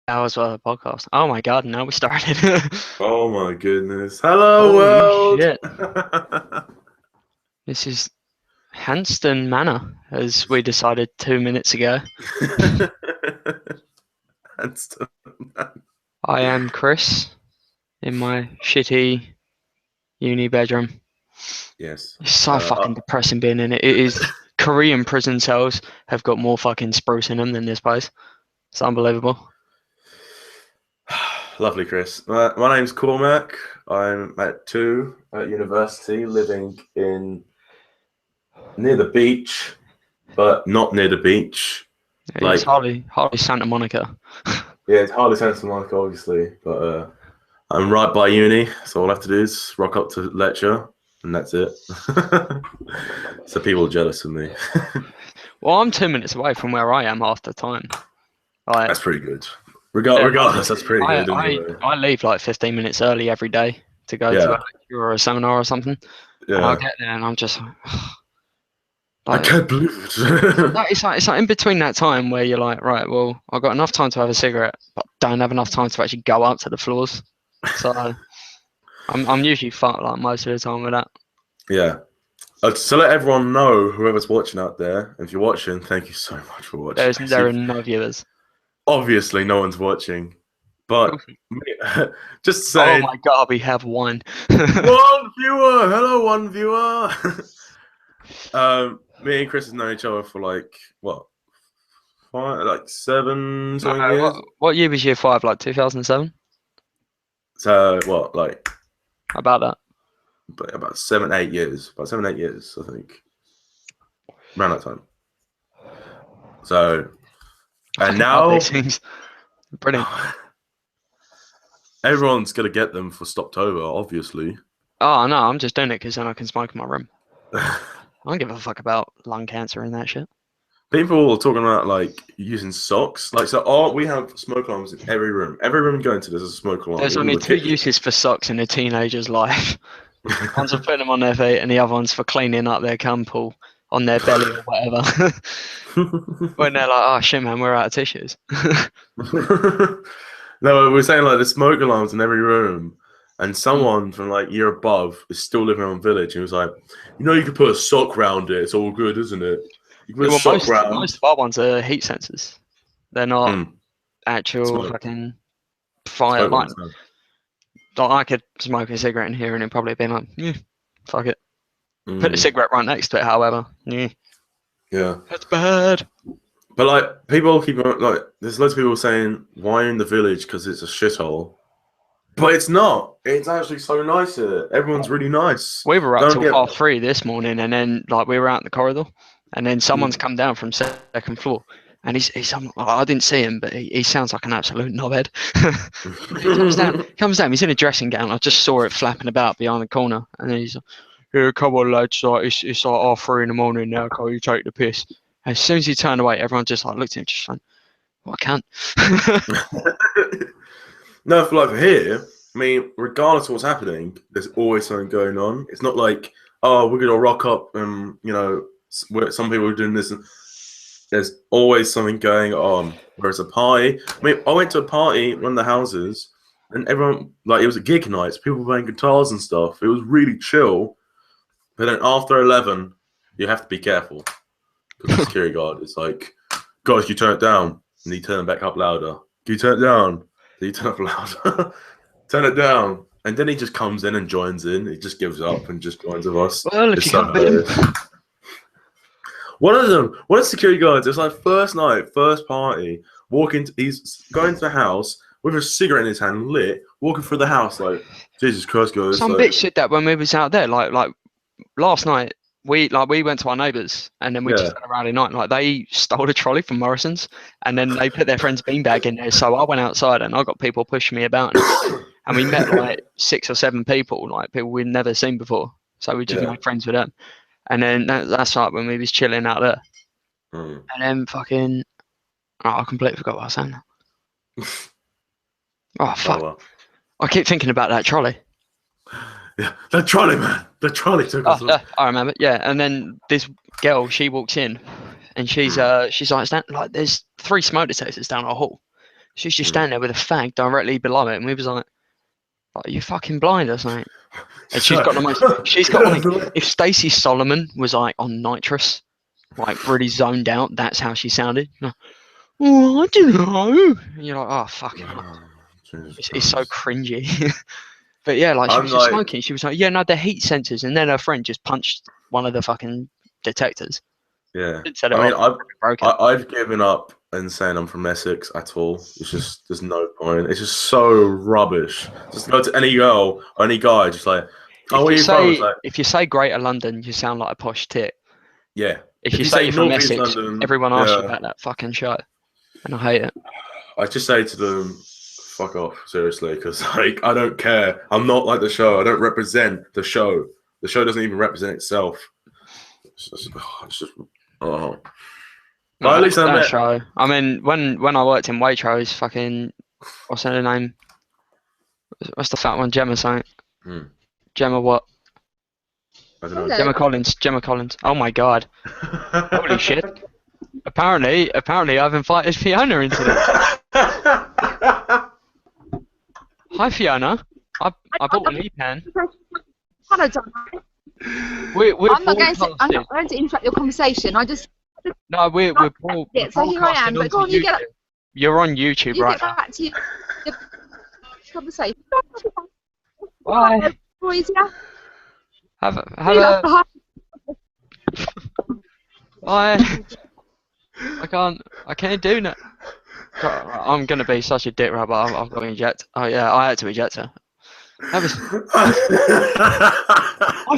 hours worth of podcast. Oh my god, now we started. Oh my goodness. Hello, Holy world. shit. This is Hanston Manor, as we decided 2 minutes ago. Hanston Manor. I am Chris in my shitty uni bedroom. Yes. It's so fucking depressing being in it. It is. Korean prison cells have got more fucking spruce in them than this place. It's unbelievable. Lovely, Chris. My name's Cormac. I'm at 2 at university, living in near the beach, but not near the beach. It's hardly Santa Monica. Yeah, it's hardly Hanston Manor, obviously, but I'm right by uni, so all I have to do is rock up to lecture, and that's it. So people are jealous of me. Well, I'm 2 minutes away from where I am half the time. That's pretty good. Regardless, that's pretty good. Anyway. I leave like 15 minutes early every day to go to a lecture or a seminar or something. Yeah. And I'll get there and I'm just I can't believe it. it's like in between that time where you're like, right, well, I've got enough time to have a cigarette, but don't have enough time to actually go up to the floors. So I'm usually fucked like most of the time with that. Yeah. So let everyone know, whoever's watching out there, if you're watching, thank you so much for watching. There are no viewers. Obviously, no one's watching, but just saying. Oh my god, we have one. One viewer. Hello, one viewer. Me and Chris have known each other for like what, 7 years. What year was year 5? Like 2007? So what, like about that? About 7, 8 years. About 7, 8 years, I think. Around that time. So, and now these things. Brilliant. Everyone's gonna get them for Stoptober, obviously. Oh no, I'm just doing it because then I can smoke in my room. I don't give a fuck about lung cancer and that shit. People are talking about like using socks. Like, so we have smoke alarms in every room. Every room you go into, there's a smoke alarm. There's only 2 uses for socks in a teenager's life. One's for putting them on their feet, and the other one's for cleaning up their cum pool on their belly or whatever. When they're like, oh shit, man, we're out of tissues. No, we're saying like the smoke alarms in every room, and someone from like year above is still living on village, and he was like, you could put a sock round it. It's all good, isn't it? You can put a sock round. Most of our ones are heat sensors. They're not actual fucking fire. Like I could smoke a cigarette in here, and it'd probably be like, fuck it. Put a cigarette right next to it, however. Yeah. That's bad. But like people keep like, there's loads of people saying, why in the village? Because it's a shithole. But it's not. It's actually so nice here. Everyone's really nice. We were up till 3:30 this morning, and then like we were out in the corridor, and then someone's come down from second floor, and he's I didn't see him, but he sounds like an absolute knobhead. He comes down. He's in a dressing gown. I just saw it flapping about behind the corner, and then he's like, "Here, come on, lads. Like it's like 3:30 in the morning now. Can you take the piss?" As soon as he turned away, everyone just like looked at him, just like, "Well, I can't." No, for here, I mean, regardless of what's happening, there's always something going on. It's not like, oh, we're gonna rock up and some people are doing this. And there's always something going on. There's a party. I mean, I went to a party in one of the houses, and everyone it was a gig night. So people were playing guitars and stuff. It was really chill. But then after 11, you have to be careful. Because the security guard is like, guys, can you turn it down? And he turned it back up louder. Can you turn it down? Then you turn it up louder. Turn it down. And then he just comes in and joins in. He just gives up and just joins with us. Well, if you can't beat him. One of the security guards, it's like first night, first party, he's going to the house with a cigarette in his hand, lit, walking through the house like, Jesus Christ, guys. Some bitch said that when we was out there, like last night. We went to our neighbours, and then we just had a rowdy night. Like they stole a trolley from Morrison's, and then they put their friend's beanbag in there. So I went outside, and I got people pushing me about, and we met like 6 or 7 people, like people we'd never seen before. So we just made friends with them, and then that's like when we was chilling out there, and then fucking, I completely forgot what I was saying. Oh fuck! Oh, well. I keep thinking about that trolley. Yeah, the trolley, man. The trolley took us. I remember. Yeah, and then this girl, she walks in, and she's like, there's 3 smoke detectors down our hall, She's just standing there with a fag directly below it, and we was like, "Are you fucking blind or something?" And she's got the most. She's got like, if Stacey Solomon was like on nitrous, like really zoned out, that's how she sounded. Like, oh, I don't know. And you're like, oh fuck. It's so cringy. But yeah, like she was just smoking. She was like, yeah, no, the heat sensors. And then her friend just punched one of the fucking detectors. Yeah. I mean, I've given up and saying I'm from Essex at all. It's just, there's no point. It's just so rubbish. Just go to any girl or any guy, just like, oh, where are you from? It's like, if you say Greater London, you sound like a posh tit. Yeah. If you say you're from Essex, London, everyone asks you about that fucking show. And I hate it. I just say to them, fuck off, seriously, because like I don't care. I'm not like the show. I don't represent the show. The show doesn't even represent itself. It's just oh. No, at least that show. I mean, when I worked in Waitrose, fucking what's her name? What's the fat one? Gemma something. Gemma what? I don't know. Gemma Collins. Oh my god. Holy shit. Apparently I've invited Fiona into this. Hi Fiona. I bought an e-pen. Hello, John. I'm not going to interrupt your conversation. No, we're yeah, so here I am. But go on, you're on YouTube right now. Get back to your conversation. Bye. Boys, yeah. Have a. Bye. I can't do that. I'm gonna be such a dick, right? But I've got to inject. Oh yeah, I had to eject her. I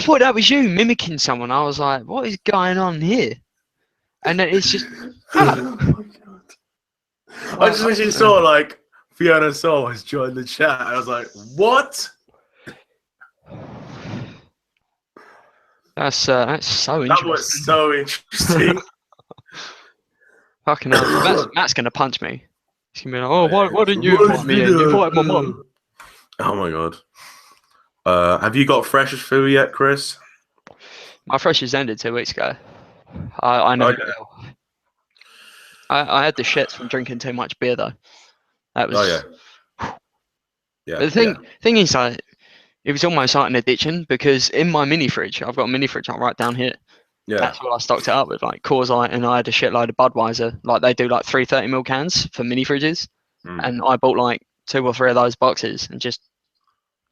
thought that was you mimicking someone. I was like, what is going on here? And then it's just. Oh my god! I just literally saw like Fiona Soul has joined the chat. I was like, what? That's so interesting. That was so interesting. Fucking hell. Matt's gonna punch me. He's gonna be like, oh, why didn't you invite me in? You invited my mum. Oh my god. Have you got Freshers food yet, Chris? My Freshers ended 2 weeks ago. I never will. I had the shits from drinking too much beer though. That was. Oh yeah. Yeah. But the thing is, it was almost like an addiction because in my mini fridge, I've got a mini fridge right down here. Yeah. That's what I stocked it up with, like Coors Light, and I had a shitload of Budweiser. Like they do like 330ml cans for mini fridges, and I bought like 2 or 3 of those boxes and just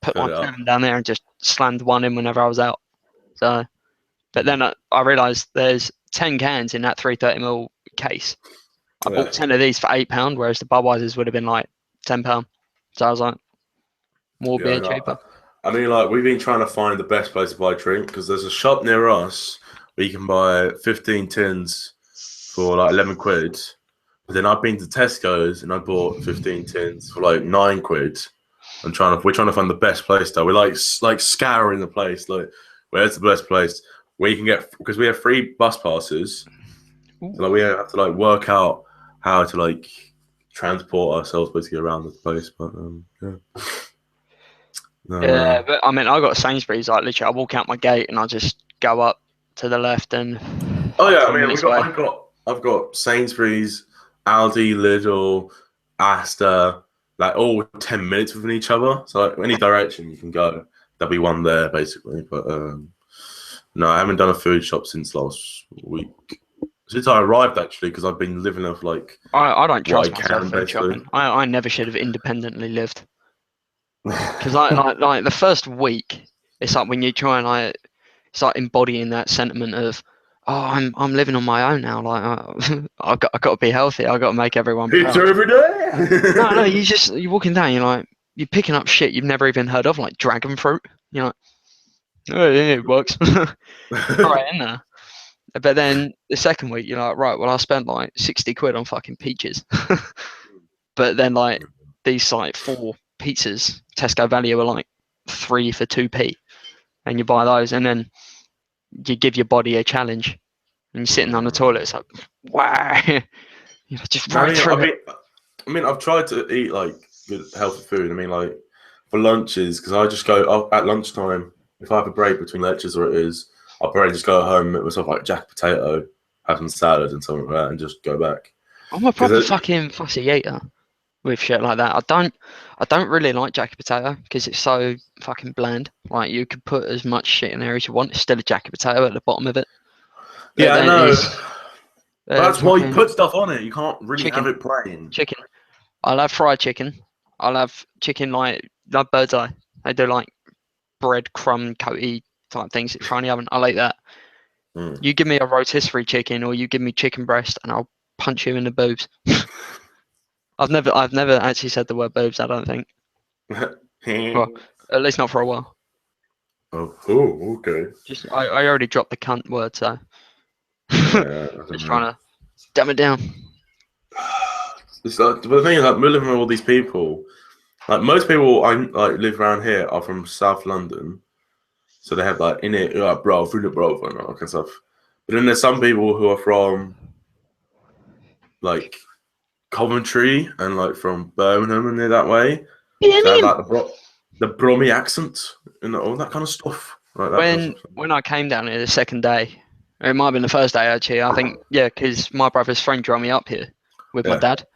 put one can down there and just slammed one in whenever I was out. So, but then I realised there's 10 cans in that 330ml case. I bought 10 of these for £8, whereas the Budweisers would have been like £10. So I was like, more beer, cheaper. I mean, like we've been trying to find the best place to buy drink because there's a shop near us where you can buy 15 tins for like 11 quid. But then I've been to Tesco's and I bought 15 tins for like 9 quid. We're trying to find the best place though. We're like scouring the place. Like, where's the best place where you can get, because we have free bus passes. So, like we have to like work out how to like transport ourselves basically around the place. But yeah, but I mean, I got Sainsbury's. Like literally, I walk out my gate and I just go up to the left and. Oh yeah, I mean, I've got Sainsbury's, Aldi, Lidl, Asda, like all 10 minutes within each other. So like, any direction you can go, there'll be one there basically. But no, I haven't done a food shop since last week. Since I arrived actually, because I've been living off like. I don't trust myself food shopping. I never should have independently lived. Because like the first week, it's like when you try and like, it's like embodying that sentiment of, oh, I'm living on my own now. Like I've got to be healthy. I've got to make everyone. Pizza every day. No, you're walking down. You're picking up shit you've never even heard of, like dragon fruit. You're like, oh yeah, it works. Right in there. But then the second week, you're like, right, well, I spent like 60 quid on fucking peaches. But then like these like 4 pizzas, Tesco value are like 3 for 2p, and you buy those, and then you give your body a challenge, and you're sitting on the toilet. It's like, wow, just right through it. I mean, I've tried to eat like good healthy food. I mean, like for lunches, because I just go at lunchtime. If I have a break between lectures, or it is, I'll probably just go home, make myself like jack potato, have some salad and something like that, and just go back. I'm a proper fucking fussy eater. with shit like that. I don't really like jacket potato because it's so fucking bland. Like you could put as much shit in there as you want, it's still a jacket potato at the bottom of it. Yeah, I know. That's why you fucking put stuff on it. You can't really chicken. have it plain. Chicken. I'll have fried chicken. I'll have chicken like bird's eye. They do like bread crumb coaty type things that try in the oven. I like that. You give me a rotisserie chicken or you give me chicken breast and I'll punch you in the boobs. I've never actually said the word boobs, I don't think. Well, at least not for a while. Oh, okay. Just I already dropped the cunt word, so just trying to dumb it down. But the thing is, like, we're living with all these people. Like most people I like live around here are from South London, so they have like in it like bro, food bro, and all that kind of stuff. But then there's some people who are from like Coventry and like from Birmingham and that way. So they have, like the Brummy accent and all that kind of stuff. Like that when I came down here the second day, or it might have been the first day actually. I think because my brother's friend drove me up here with my dad,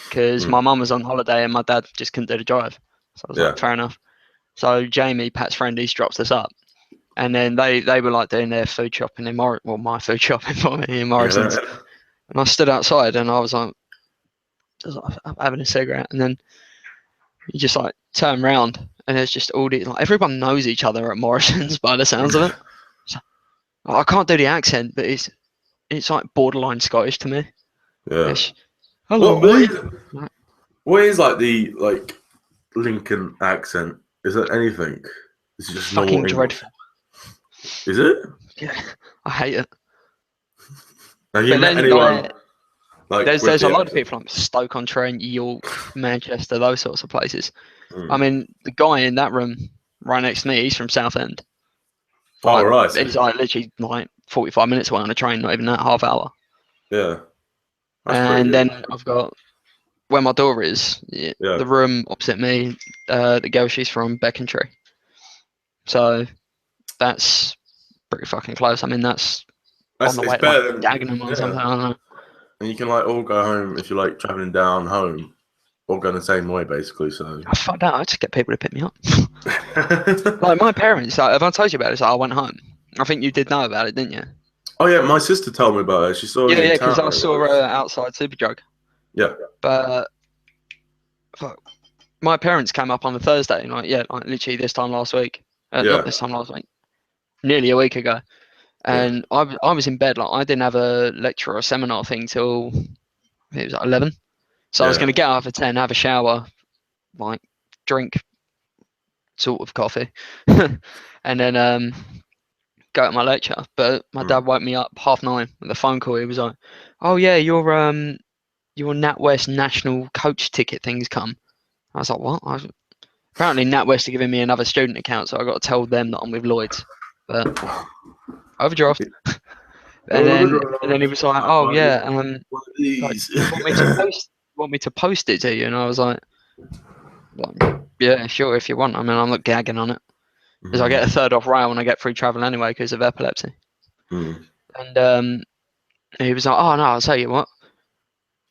because my mum was on holiday and my dad just couldn't do the drive. So I was like, fair enough. So Jamie, Pat's friend, he drops us up. And then they were like doing their food shopping in my food shopping for me in Morrison's. Yeah. And I stood outside and I was like having a cigarette, and then you just like turn around and there's just all these, like everyone knows each other at Morrison's by the sounds of it. So, I can't do the accent, but it's like borderline Scottish to me. Yeah. Hello, what is like the Lincoln accent? Is that anything? Is it just fucking dreadful? Is it? Yeah, I hate it. Have you met anyone? There's a lot of people from Stoke-on-Trent, York, Manchester, those sorts of places. I mean, the guy in that room right next to me, he's from Southend. Oh, right. He's like literally like 45 minutes away on a train, not even that, half hour. Yeah. And then I've got where my door is, the room opposite me, the girl, she's from Beckentry. So that's pretty fucking close. I mean, that's on the way to like Dagenham or something, I don't know. And you can like all go home if you're like traveling down home, all going the same way basically. So I found out I just get people to pick me up. Like my parents, have I told you about it? So I went home. I think you did know about it, didn't you? Oh yeah, my sister told me about it. She saw it. Yeah, because I saw her outside Superdrug. Yeah. But my parents came up on the Thursday, like literally this time last week. Not this time last week, nearly a week ago. And I was in bed, like I didn't have a lecture or seminar thing till it was like 11. So I was going to get up at 10, have a shower, like drink sort of coffee, and then go to my lecture. But my dad woke me up 9:30 with a phone call. He was like, "Oh yeah, your NatWest national coach ticket thing's come." I was like, "What?" Apparently NatWest are giving me another student account, so I got to tell them that I'm with Lloyd's. But overdraft. and then he was like, "Oh yeah, want me to post it to you?" And I was like, "Yeah, sure, if you want. I mean, I'm not gagging on it, because I get a third off rail when I get free travel anyway because of epilepsy." And he was like, "Oh no, I'll tell you what,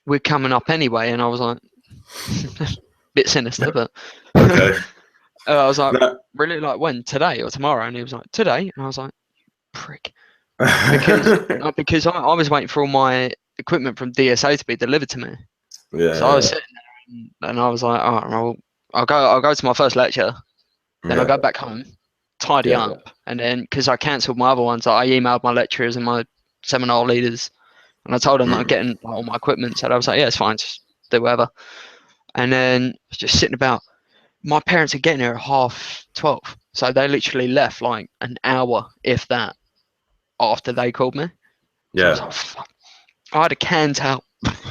we're coming up anyway." And I was like, bit sinister, but okay. I was like, "Really? Like when? Today or tomorrow?" And he was like, "Today." And I was like, "Prick." Because I was waiting for all my equipment from DSA to be delivered to me. Yeah. So I was sitting there and I was like, "Oh, well, I'll go to my first lecture, then I'll go back home, tidy up, and then because I cancelled my other ones, I emailed my lecturers and my seminar leaders, and I told them that I'm getting all my equipment. So I was like, yeah, it's fine, just do whatever." And then I was just sitting about. My parents are getting here at 12:30, so they literally left like an hour, if that, after they called me. So I was like, fuck. I had a can towel.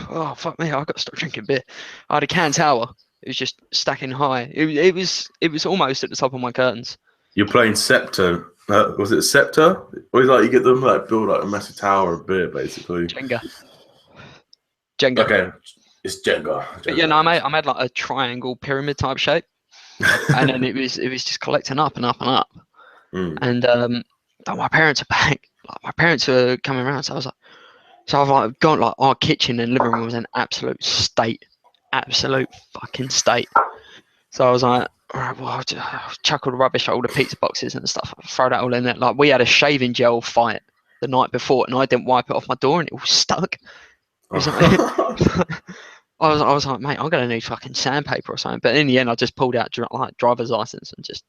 Oh fuck me! I got to stop drinking beer. I had a can towel. It was just stacking high. It was almost at the top of my curtains. You're playing Scepter. Was it Scepter? Or like you get them like build like a massive tower of beer, basically. Jenga. Okay, it's Jenga. But yeah, no, I made like a triangle pyramid type shape, and then it was just collecting up and up and up. And my parents are back. Like, my parents are coming around, so I've like gone, like our kitchen and living room was in absolute state. absolute fucking state. So I was like, all right, well, I'll chuck all the rubbish, all the pizza boxes and stuff, I'll throw that all in there. Like, we had a shaving gel fight the night before, and I didn't wipe it off my door, and it was stuck. It was like, I was like, mate, I'm gonna need fucking sandpaper or something. But in the end, I just pulled out like driver's license and just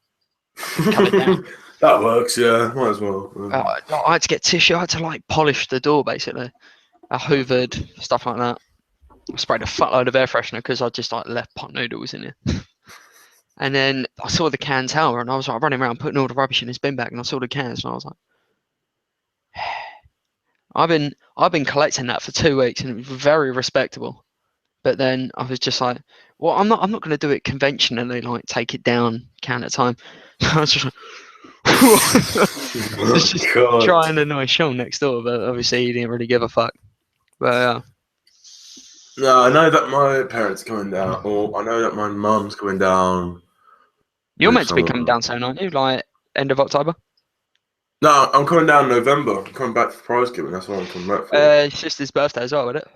cut it down. That works, yeah. Might as well. I had to get tissue. I had to like polish the door basically. I hoovered, stuff like that. I sprayed a fuckload of air freshener because I just like left pot noodles in it. And then I saw the can tower, and I was like running around putting all the rubbish in his bin bag, and I saw the cans, and I was like, I've been collecting that for 2 weeks, and it was very respectable. But then I was just like, well, I'm not going to do it conventionally, like take it down can at a time. I was just like, try and annoy Sean next door, but obviously he didn't really give a fuck. But no, I know that my parents are coming down, or I know that my mum's coming down. You're meant to be coming down soon, aren't you? Like end of October? No, I'm coming down in November. I'm coming back for prize giving. That's what I'm coming back for. Your sister's birthday as well, isn't it?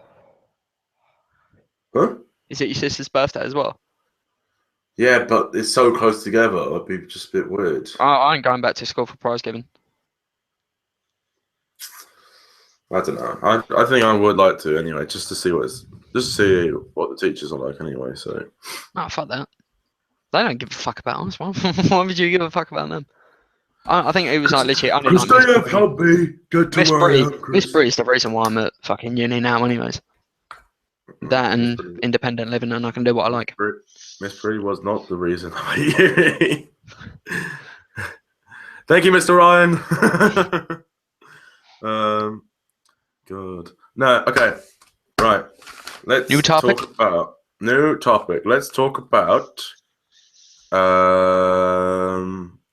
Huh? Is it your sister's birthday as well? Yeah, but it's so close together. It'd be just a bit weird. I ain't going back to school for prize giving. I don't know. I think I would like to anyway, just to see what the teachers are like anyway. So. Oh, fuck that. They don't give a fuck about us. Why would you give a fuck about them? I think it was like literally. Because they have helped me get to where I am. Miss Bree's the reason why I'm at fucking uni now, anyways. That and independent living, and I can do what I like. Miss Bree was not the reason I'm at uni. Thank you, Mr. Ryan. Good. No, okay. Right. Let's new topic. Let's talk about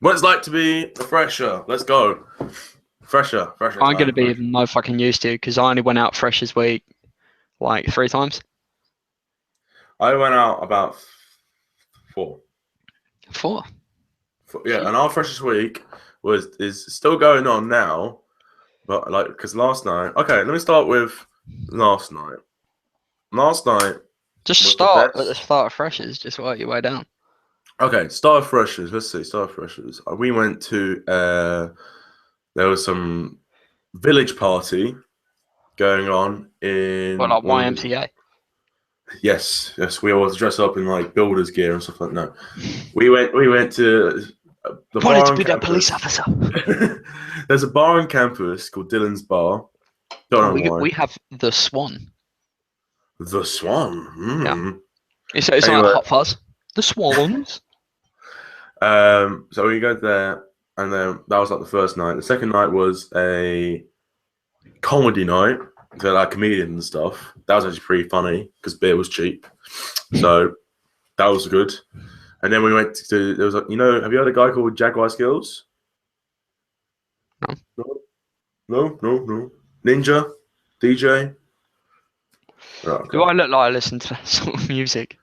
what it's like to be a fresher. Let's go. Fresher. I'm going to be no fucking used to because I only went out freshers week like 3 times. I went out about 4. 4? Yeah, and our freshers week is still going on now, but like because last night. Okay, let me start with last night. Last night. Just start at the start of freshers. Just work your way down. Okay, start of freshers. Let's see, start of freshers. We went to there was some village party going on in like YMCA. Yes, we always dress up in like builders gear and stuff like that. No, we went to the bar to be that police officer. There's a bar on campus called Dylan's Bar. Don't know why. We have the Swan. The Swan. Mm. Yeah. It's anyway, like Hot Fuzz. The Swans. So we go there, and then that was like the first night. The second night was a comedy night. So like comedians and stuff. That was actually pretty funny because beer was cheap. So that was good. And then we went to there was have you heard a guy called Jaguar Skills? No. Ninja, DJ. Oh, okay. Do I look like I listen to that sort of music?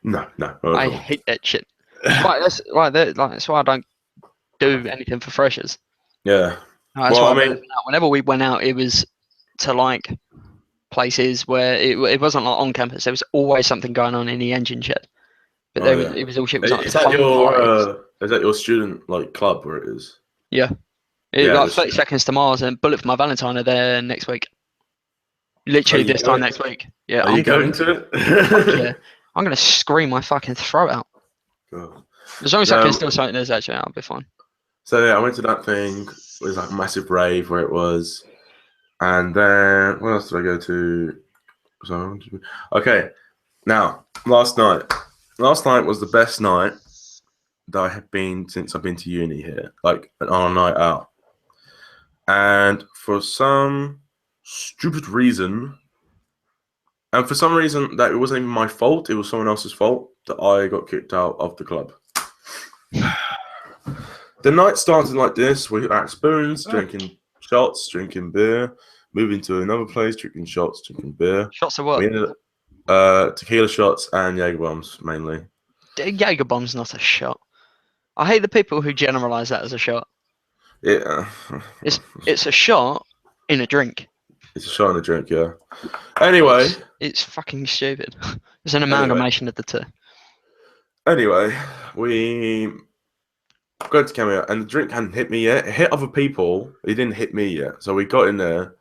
No. I hate that shit. That's why I don't do anything for freshers. Yeah. That's why whenever we went out, it was to like places where it wasn't like on campus. There was always something going on in the engine shed. But it was all shit. It was like is that your student like club where it is? Yeah. Like 30 Seconds to Mars and Bullet for My Valentine are there next week. Literally this time next week. Yeah. Are you going to it? Yeah. I'm gonna scream my fucking throat out. God. As long as I can still say there's actually, I'll be fine. So yeah, I went to that thing. It was like a massive rave where it was. And then what else did I go to? Okay, now last night was the best night that I have been since I've been to uni here, like on a night out. And for some stupid reason, and for some reason that it wasn't even my fault, it was someone else's fault that I got kicked out of the club. The night started like this: we at spoons, drinking shots, drinking beer, moving to another place, drinking shots, drinking beer. Shots of what? We ended up tequila shots and Jaeger bombs mainly. Jaeger bomb's not a shot. I hate the people who generalize that as a shot. Yeah. It's a shot in a drink. It's a shot and a drink, yeah. Anyway. It's fucking stupid. It's an amalgamation of the two. Anyway, we got to cameo, and the drink hadn't hit me yet. It hit other people. It didn't hit me yet. So we got in there,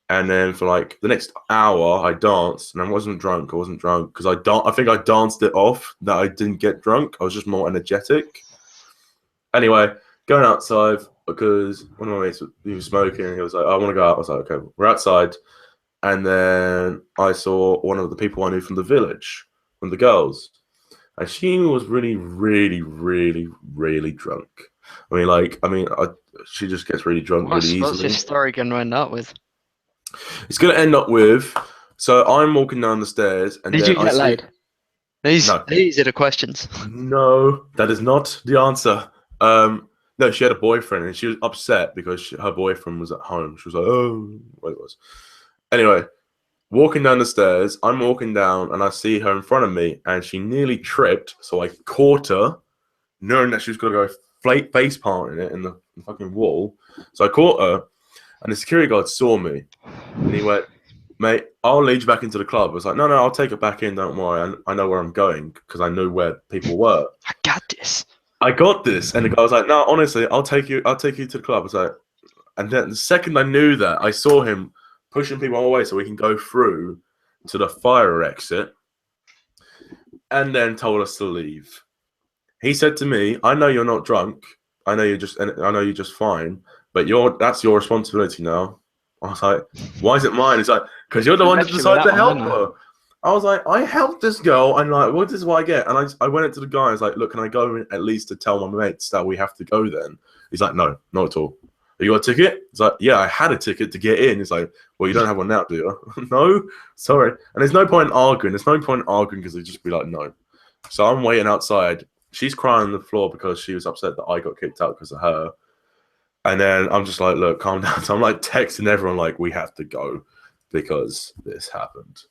and then for like the next hour, I danced, and I wasn't drunk. Because I think I danced it off that I didn't get drunk. I was just more energetic. Anyway, going outside because one of my mates, he was smoking, and he was like, "I want to go out." I was like, "Okay, we're outside." And then I saw one of the people I knew from the village, from the girls. And she was really, really, really, really drunk. She just gets really drunk really easily. What's this story going to end up with? It's going to end up with, so I'm walking down the stairs. And Did you get laid? These are the questions. No, that is not the answer. No, she had a boyfriend, and she was upset because her boyfriend was at home. She was like, oh, what it was. Anyway. Walking down the stairs, I'm walking down, and I see her in front of me, and she nearly tripped, so I caught her, knowing that she was going to go face planting it in the fucking wall. So I caught her, and the security guard saw me, and he went, "Mate, I'll lead you back into the club." I was like, no, I'll take her back in, don't worry, I know where I'm going, because I knew where people were. I got this. And the guy was like, no, honestly, I'll take you to the club. I was like, and then the second I knew that, I saw him pushing people away so we can go through to the fire exit, and then told us to leave. He said to me, "I know you're not drunk. I know you're just fine, but that's your responsibility now." I was like, "Why is it mine?" He's like, "Because you're the one that decided to help her." I was like, "I helped this girl, and like, what is what I get?" And I went into the guy. I was like, "Look, can I go in at least to tell my mates that we have to go then?" He's like, "No, not at all." "You got a ticket?" It's like, "Yeah, I had a ticket to get in." It's like, "Well, you don't have one now, do you?" "No, sorry." And there's no point in arguing. Because they just be like, "No." So I'm waiting outside. She's crying on the floor because she was upset that I got kicked out because of her. And then I'm just like, "Look, calm down." So I'm like texting everyone like, "We have to go because this happened."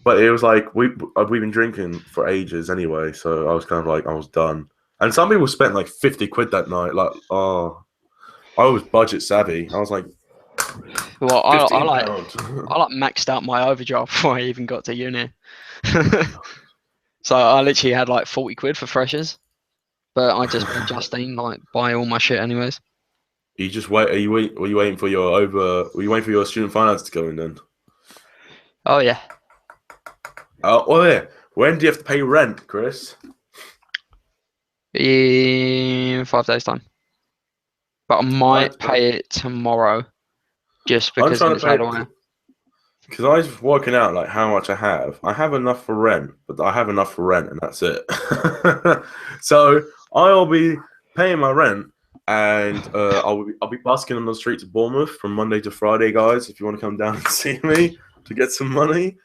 But it was like we've been drinking for ages anyway, so I was kind of like, I was done. And some people spent like 50 quid that night. Like, oh. I was budget savvy. I was like, well, I like maxed out my overdraft before I even got to uni. So I literally had like 40 quid for freshers, but I just made Justine like buy all my shit anyways. You just wait. Were you waiting for your student finance to go in then? Oh yeah. Oh yeah. When do you have to pay rent, Chris? In 5 days' time. But I might pay it tomorrow, just because it's out of the way. Because I was working out like how much I have. I have enough for rent, but I have enough for rent, and that's it. So I'll be paying my rent, and I'll be busking on the streets of Bournemouth from Monday to Friday, guys. If you want to come down and see me to get some money.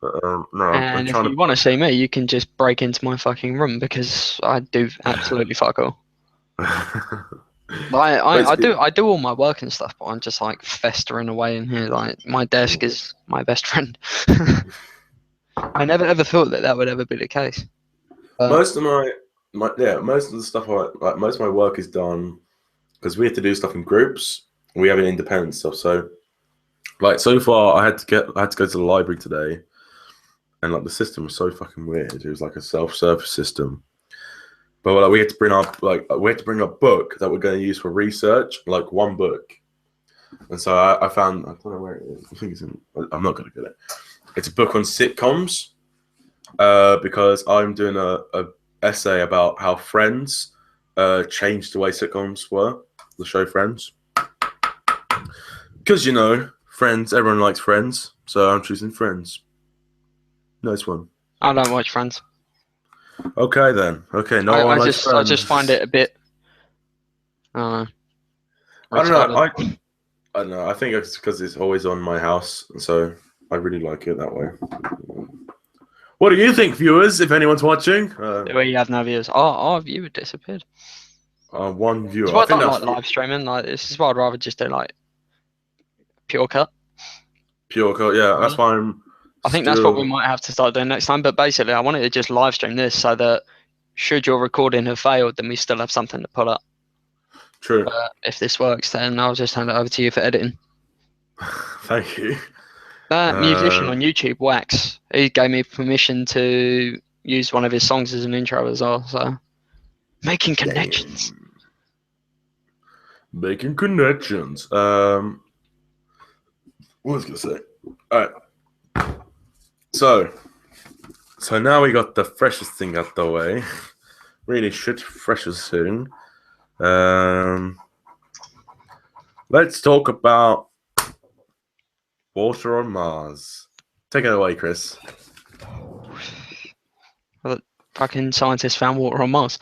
No, and if you want to see me, you can just break into my fucking room because I do absolutely fuck all. I do all my work and stuff, but I'm just like festering away in here. Like my desk is my best friend. I never ever thought that would ever be the case. Most of most of the stuff most of my work is done because we have to do stuff in groups. We have an independent stuff. So, like so far, I had to go to the library today, and like the system was so fucking weird. It was like a self-service system. But like, we had to bring a book that we're going to use for research, like one book. And so I found, I don't know where it is. I think I'm not going to get it. It's a book on sitcoms, because I'm doing a essay about how Friends changed the way sitcoms were, the show Friends. Because Friends, everyone likes Friends, so I'm choosing Friends. Nice one. I don't watch Friends. Okay then. Okay, I just find it a bit. I don't know. I don't know. I think it's because it's always on my house, so I really like it that way. What do you think, viewers? If anyone's watching, we have no viewers. Our viewer disappeared. One viewer. I don't like live streaming. Like this is why I'd rather just do like pure cut. Pure cut, yeah. That's why I think that's what we might have to start doing next time. But basically, I wanted to just live stream this so that should your recording have failed, then we still have something to pull up. True. But if this works, then I'll just hand it over to you for editing. Thank you. That musician on YouTube, Wax, he gave me permission to use one of his songs as an intro as well. So, making connections. Damn. Making connections. What was I gonna say? All right. So now we got the freshest thing out the way. Really shit freshest soon. Let's talk about water on Mars. Take it away, Chris. Well, fucking scientists found water on Mars.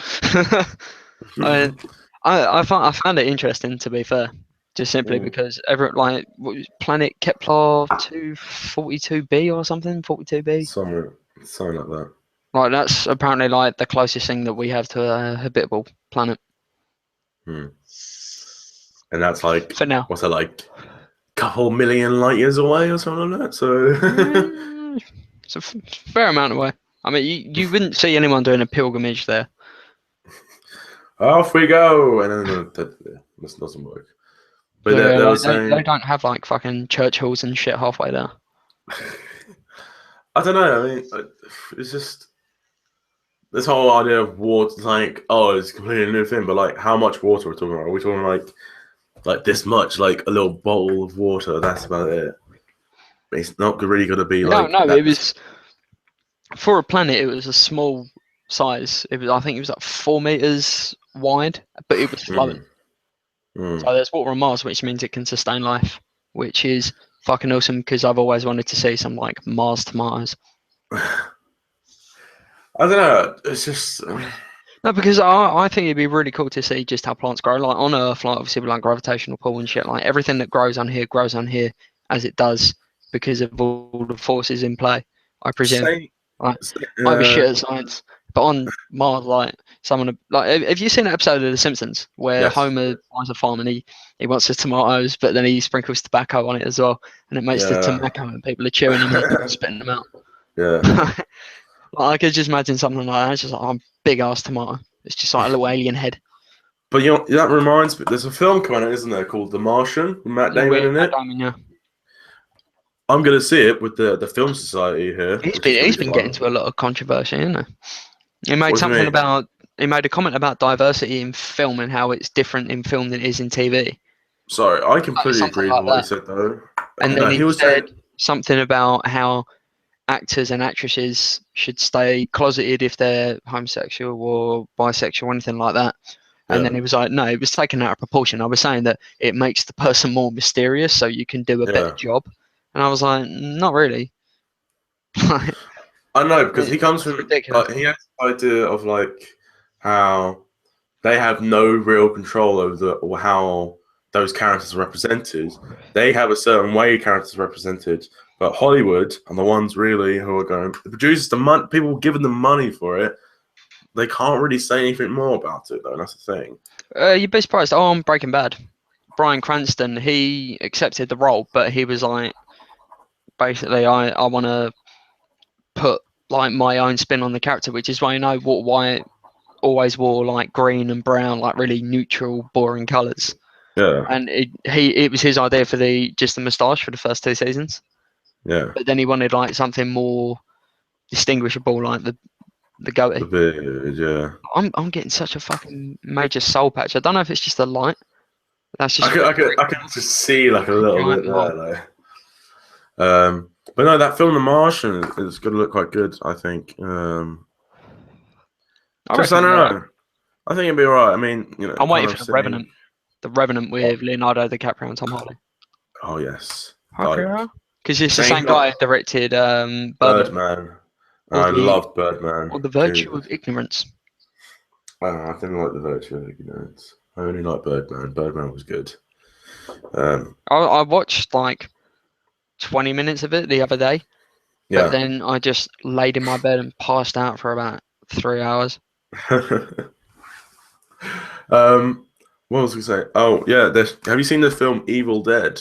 I found it interesting, to be fair, just simply because planet Kepler 242b or something, 42b. Something like that. Like that's apparently like the closest thing that we have to a habitable planet. And that's like, for now. What's that, like a couple million light years away or something like that? So it's a fair amount away. I mean, you wouldn't see anyone doing a pilgrimage there. Off we go, and then this doesn't work. But they don't have like fucking church halls and shit halfway there. I don't know. I mean, it's just this whole idea of water. Like, oh, it's a completely new thing. But like, how much water are we talking about? Are we talking like this much? Like a little bowl of water. That's about it. It's not really going to be like. No. It was for a planet. It was a small size. I think it was like 4 meters wide, but it was flowing. So there's water on Mars, which means it can sustain life, which is fucking awesome because I've always wanted to see some like Mars tomatoes. I don't know. It's just no, because I think it'd be really cool to see just how plants grow. Like on Earth, like obviously with like gravitational pull and shit, like everything that grows on here as it does because of all the forces in play. I presume. I'm a shit at science. But on Mars, like have you seen that episode of The Simpsons where Homer buys a farm and he wants the tomatoes, but then he sprinkles tobacco on it as well, and it makes the tobacco and people are chewing them and spitting them out. Yeah. I could just imagine something like that. It's just like a big ass tomato. It's just like a little alien head. But you know, that reminds me. There's a film coming out, isn't there, called The Martian with Matt Damon in it? I'm gonna see it with the Film Society here. He's been getting into a lot of controversy, isn't he? He made He made a comment about diversity in film and how it's different in film than it is in TV. Sorry, I completely agree with what he said though. And then he said something about how actors and actresses should stay closeted if they're homosexual or bisexual or anything like that. And then he was like, no, it was taken out of proportion. I was saying that it makes the person more mysterious so you can do a better job. And I was like, not really. I know, because he comes from he has the idea of like how they have no real control over how those characters are represented. They have a certain way characters are represented, but Hollywood and the ones really who are going, the producers, people giving them money for it, they can't really say anything more about it though. That's the thing. You'd be surprised. On Breaking Bad, Bryan Cranston, he accepted the role, but he was like, basically, I want to put like my own spin on the character, which is why White always wore like green and brown, like really neutral, boring colours. Yeah. And it was his idea for the moustache for the first 2 seasons. Yeah. But then he wanted like something more distinguishable, like the goatee. The beard, yeah. I'm getting such a fucking major soul patch. I don't know if it's just the light. That's just I can just see like a little bit there, like. But no, that film The Martian is going to look quite good, I think. I don't know. I think it'll be alright. I mean, you know, I'm waiting for The Revenant. The Revenant with Leonardo DiCaprio and Tom Hardy. Oh yes. Because it's the same guy who directed Birdman. I loved Birdman. Or The Virtue of Ignorance. I didn't like The Virtue of Ignorance. I only liked Birdman. Birdman was good. I watched like 20 minutes of it the other day. Yeah. But then I just laid in my bed and passed out for about 3 hours. What was I going to say? Oh, yeah. Have you seen the film Evil Dead?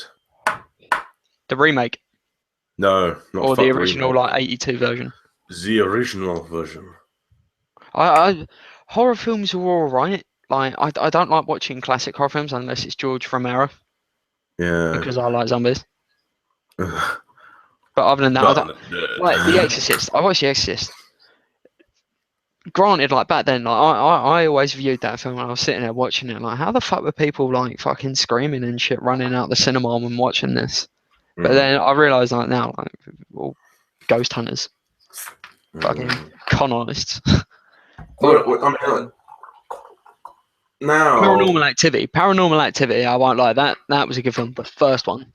The remake? No, not or the original, like 82 version. The original version. Horror films are all right. Like I don't like watching classic horror films unless it's George Romero. Yeah. Because I like zombies. But other than that, I don't, like The Exorcist. I watched The Exorcist. Granted, like back then, like I always viewed that film when I was sitting there watching it. Like, how the fuck were people like fucking screaming and shit, running out the cinema when watching this? But then I realised, like now, like all ghost hunters, fucking con artists. Now, Paranormal Activity. I won't lie, that was a good film. The first one,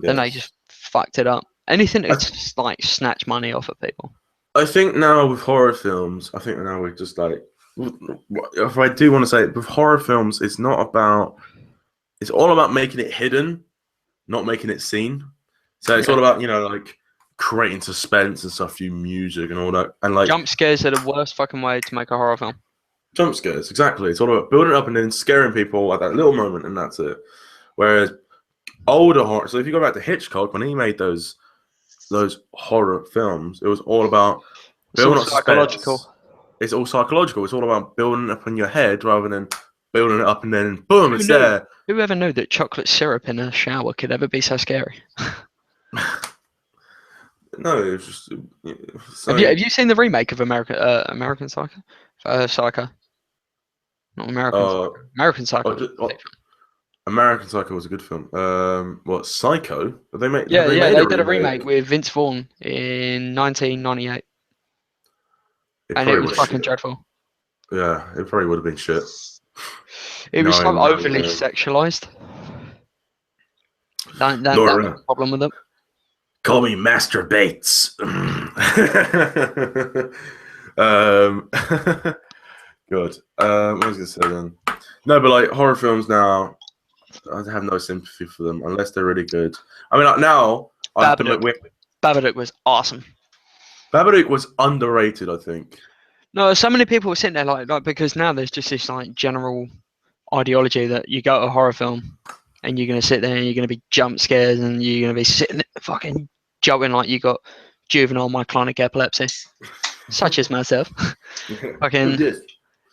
then they just fucked it up. Anything to just like snatch money off of people. I think now with horror films, I think now we're just like, if I do want to say it, with horror films, it's all about making it hidden, not making it seen. So it's all about, like creating suspense and stuff through music and all that. And like jump scares are the worst fucking way to make a horror film. Jump scares, exactly. It's all about building it up and then scaring people at that little moment, and that's it. Whereas older horror, so if you go back to Hitchcock, when he made those horror films, it was all about building up psychological. It's all psychological. It's all about building it up in your head rather than building it up and then boom, it's there. Who ever knew that chocolate syrup in a shower could ever be so scary? No, it's just. Have you seen the remake of American Psycho? Psycho. Not American Psycho. American Psycho. American Psycho was a good film. What, Psycho? They did a remake with Vince Vaughn in 1998. And it was fucking dreadful. Yeah, it probably would have been shit. It was so overly sexualized. That was the problem with it. Call me Master Bates. Good. What was I going to say then? No, but like horror films now, I have no sympathy for them unless they're really good. I mean, like now, Babadook was awesome. Babadook was underrated, I think. No, so many people were sitting there like because now there's just this like general ideology that you go to a horror film and you're going to sit there and you're going to be jump scares and you're going to be sitting there fucking joking like you got juvenile myoclonic epilepsy, such as myself. Fucking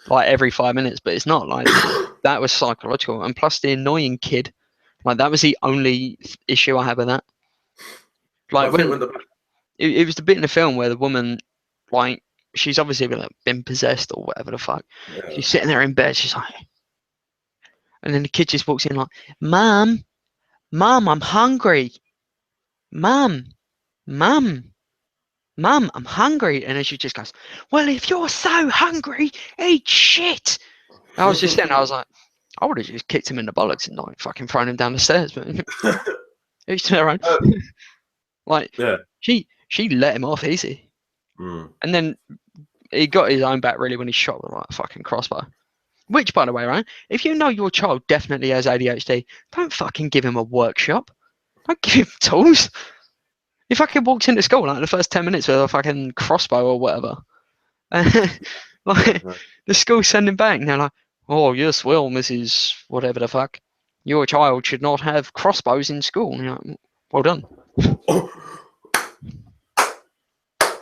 like every 5 minutes, but it's not like that was psychological. And plus the annoying kid, like that was the only issue I had with that. Like it was the bit in the film where the woman, like, she's obviously been possessed or whatever the fuck. Yeah. She's sitting there in bed. She's like, and then the kid just walks in like, Mom, I'm hungry. Mom, I'm hungry. And then she just goes, well, if you're so hungry, eat shit. And I was just sitting there, I was like, I would have just kicked him in the bollocks and like fucking thrown him down the stairs. But each to their own. Like, yeah. She let him off easy. And then he got his own back really when he shot with like a fucking crossbow. Which, by the way, right, if you know your child definitely has ADHD, don't fucking give him a workshop. Don't give him tools. He fucking walks into school like in the first 10 minutes with a fucking crossbow or whatever. Like, the school send him back and they're like, oh, yes, well, Mrs. whatever the fuck, your child should not have crossbows in school. And you're like, well done.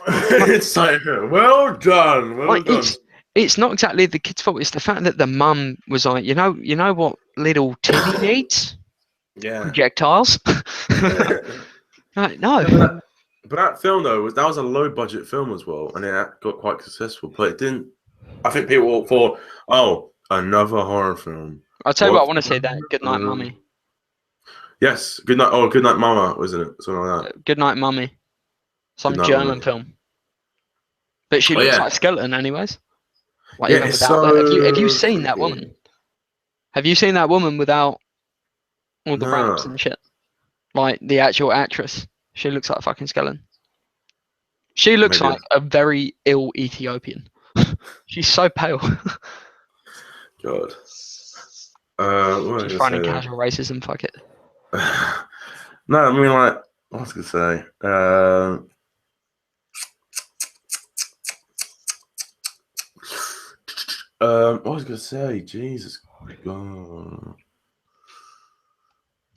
It's like, well done. Well done. It's not exactly the kid's fault. It's the fact that the mum was like, you know what little Timmy needs? Yeah. Projectiles. Like, no. Yeah, but that film though that was a low budget film as well, and it got quite successful. But it didn't. I think people thought, oh, another horror film. I'll tell you what I want to say. That Good Night, Mummy. Yes, Good Night. Oh, Good Night, Mama, wasn't it? Something like that. Good Night, Mummy. Some German film. But she looks like a skeleton, anyways. Like, yeah, have you seen that woman? Have you seen that woman without all the ramps and shit? Like the actual actress, she looks like a fucking skeleton. She looks like a very ill Ethiopian. She's so pale. God. Just running casual racism. Fuck it. No, I mean, like, what was I gonna say? What was I gonna say? Jesus God.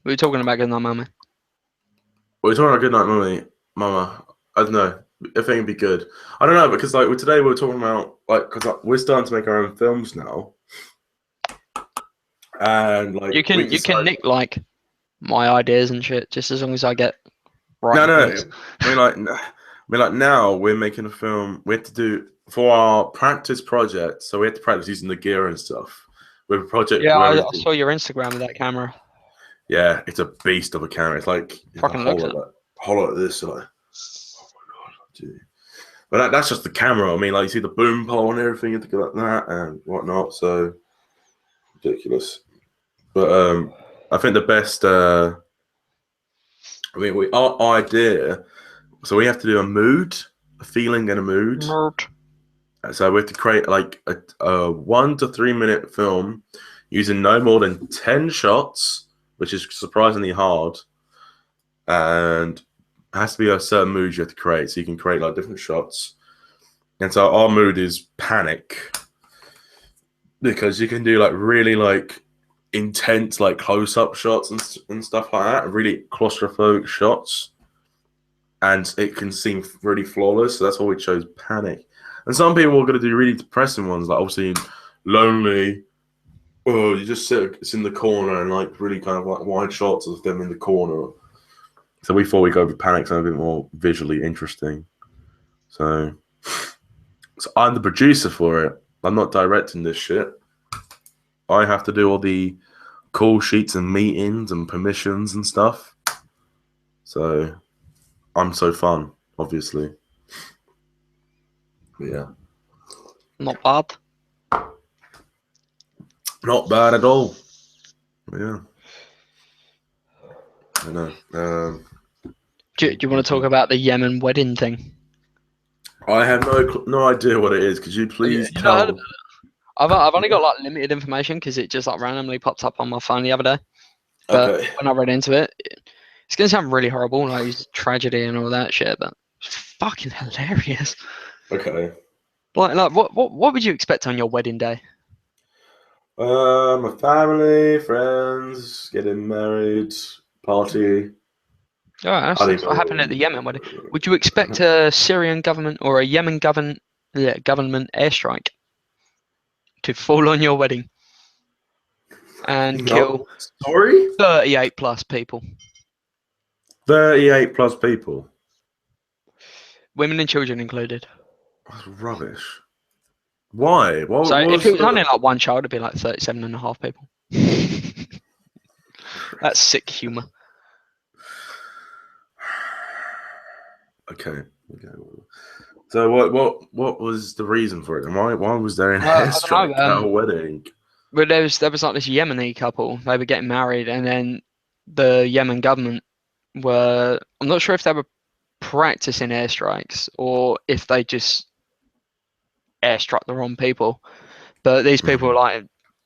We were talking about Good Night, Mummy. We're talking about Good Night, Mama. I don't know. I think it'd be good. I don't know because like today we were talking about like because we're starting to make our own films now, and like you can nick like my ideas and shit just as long as I get Right. No. I mean, now we're making a film. We have to do for our practice project, so we have to practice using the gear and stuff. With a project. Yeah, I saw your Instagram with that camera. Yeah, it's a beast of a camera. It's like fucking looks it. Whole lot of this. Like, oh my god, dude. But that's just the camera. I mean, like you see the boom pole and everything, you have to go like that and whatnot. So ridiculous. But I think the best. I mean, our idea. So we have to do a mood, a feeling, and a mood. So we have to create like a 1 to 3 minute film using no more than 10 shots, which is surprisingly hard, and it has to be a certain mood you have to create. So you can create like different shots. And so our mood is panic, because you can do like really like intense like close-up shots and stuff like that, really claustrophobic shots, and it can seem really flawless. So that's why we chose panic. And some people are going to do really depressing ones, like obviously lonely. Oh, you just it's in the corner and like really kind of like wide shots of them in the corner. So we thought we'd go with panic, something a bit more visually interesting. So I'm the producer for it. I'm not directing this shit. I have to do all the call sheets and meetings and permissions and stuff. So I'm so fun, obviously. But yeah. Not bad. Not bad at all. Yeah. I know. Do you want to talk about the Yemen wedding thing? I have no idea what it is. Could you please tell? I've only got like limited information because it just like randomly popped up on my phone the other day. But Okay. when I read into it, it's gonna sound really horrible, like it's tragedy and all that shit, but it's fucking hilarious. Okay. Like what would you expect on your wedding day? My family, friends, getting married, party. Oh, that's what happened at the Yemen wedding. Would you expect a Syrian government or a Yemen government airstrike to fall on your wedding and kill 38 plus people? 38 plus people. Women and children included. That's rubbish. Why? So if it was only like one child, it'd be like 37 and a half people. That's sick humour. Okay. So what was the reason for it? And why was there an airstrike at a wedding? Well, there was like this Yemeni couple. They were getting married, and then the Yemen government were. I'm not sure if they were practicing airstrikes or if they just airstruck the wrong people. But these people were like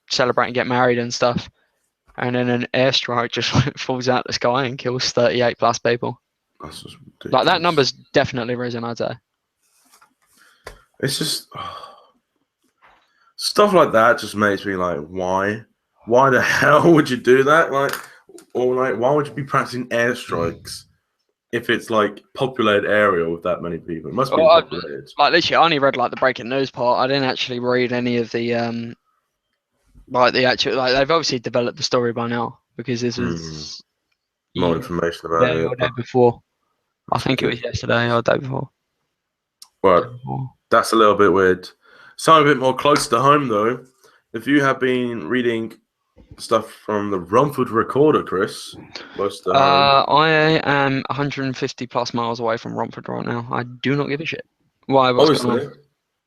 celebrating get married and stuff, and then an airstrike just like, falls out the sky and kills 38 plus people. That's just ridiculous. Like that number's definitely risen, I'd say. It's just stuff like that just makes me like, why? Why the hell would you do that? Like, or like, why would you be practicing airstrikes if it's like populated area with that many people? It must be populated. Like literally, I only read like the breaking news part. I didn't actually read any of the like the actual like they've obviously developed the story by now because this was more information about it. The day before. I think it was yesterday or the day before. Well, that's a little bit weird. Something a bit more close to home, though. If you have been reading stuff from the Romford Recorder, Chris, close to home. I am 150 plus miles away from Romford right now. I do not give a shit. Why? Obviously.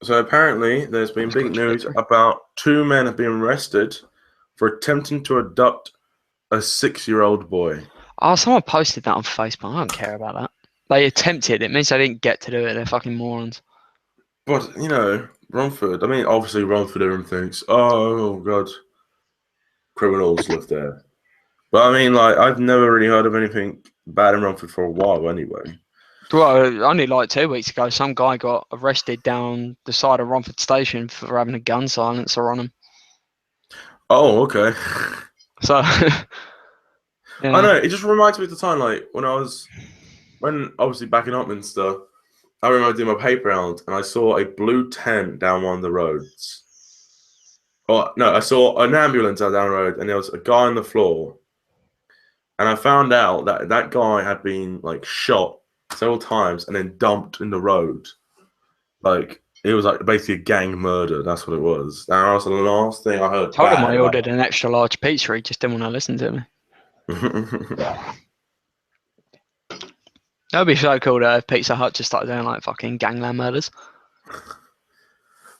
So apparently, there's been big news about 2 men have been arrested for attempting to abduct a 6-year-old boy. Oh, someone posted that on Facebook. I don't care about that. They attempted. It means they didn't get to do it. They're fucking morons. But, you know, Romford, I mean, obviously Romford, everyone thinks, oh, God, criminals live there. But, I mean, like, I've never really heard of anything bad in Romford for a while anyway. Well, only like 2 weeks ago, some guy got arrested down the side of Romford Station for having a gun silencer on him. Oh, okay. So... Yeah. I know, it just reminds me of the time, like, when obviously backing up and stuff, I remember doing my paper round and I saw a blue tent down one of the roads. Oh, no, I saw an ambulance down the road and there was a guy on the floor And I found out that that guy had been like shot several times and then dumped in the road. Like it was like basically a gang murder. That's what it was. And that was the last thing I heard. Told him I ordered an extra large pizza. He just didn't want to listen to me. That would be so cool if Pizza Hut just started doing like fucking gangland murders.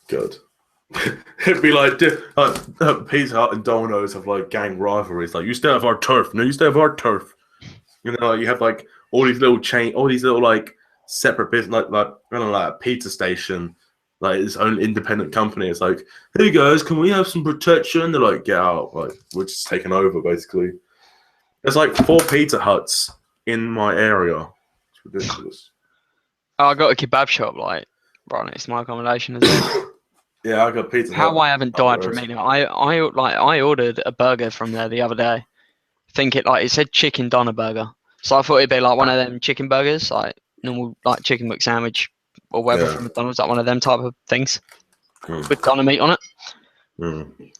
Good. It'd be like Pizza Hut and Domino's have like gang rivalries. Like, you stay off our turf. No, you stay off our turf. You know, like, you have like all these little like separate business, like I don't know, like a pizza station, like its own independent company. It's like, hey guys, can we have some protection? They're like, get out. Like, we're just taking over basically. There's like 4 Pizza Huts in my area. It's ridiculous. I got a kebab shop like right next to my accommodation as well. Yeah, I got Pizza Hut. How I haven't died from eating it. I ordered a burger from there the other day. It said chicken doner burger. So I thought it'd be like one of them chicken burgers, like normal like chicken McSandwich or whatever from McDonald's, like one of them type of things with doner meat on it.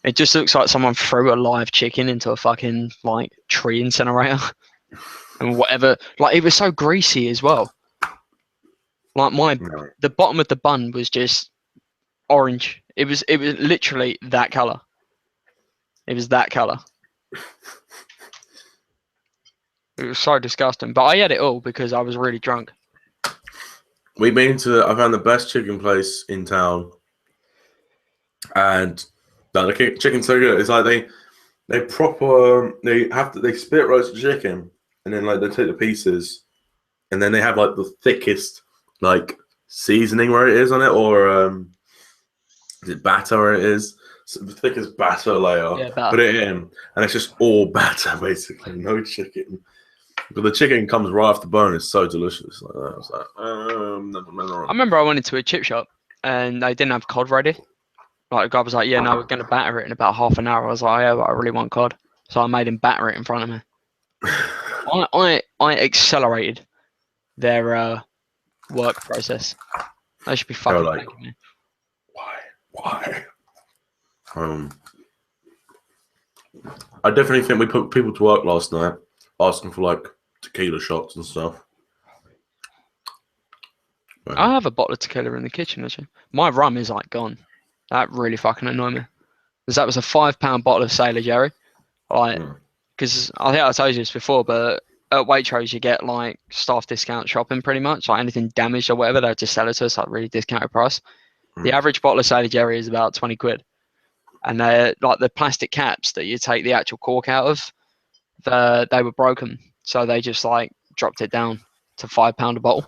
It just looks like someone threw a live chicken into a fucking like tree incinerator and whatever. Like it was so greasy as well. Like the bottom of the bun was just orange. It was literally that color. It was that color. It was so disgusting. But I ate it all because I was really drunk. I found the best chicken place in town. And the chicken's so good. It's like they spit roast the chicken and then like they take the pieces and then they have like the thickest like seasoning where it is on it, or is it batter where it is? So the thickest batter layer. Yeah, put it in and it's just all batter basically, no chicken. But the chicken comes right off the bone. It's so delicious. Like that. I was like, I remember I went into a chip shop and they didn't have cod ready. Like the guy was like, "Yeah, no, we're gonna batter it in about half an hour." I was like, "Yeah, but I really want cod," so I made him batter it in front of me. I accelerated their work process. They should be fucking thanking me. Why? I definitely think we put people to work last night, asking for like tequila shots and stuff. I have a bottle of tequila in the kitchen, actually. My rum is like gone. That really fucking annoyed me. Because that was a £5 bottle of Sailor Jerry. Like, because I think I told you this before, but at Waitrose you get like staff discount shopping pretty much. Like anything damaged or whatever, they'll just sell it to us at really discounted price. The average bottle of Sailor Jerry is about 20 quid. And they're like the plastic caps that you take the actual cork out of, they were broken. So they just like dropped it down to £5 a bottle.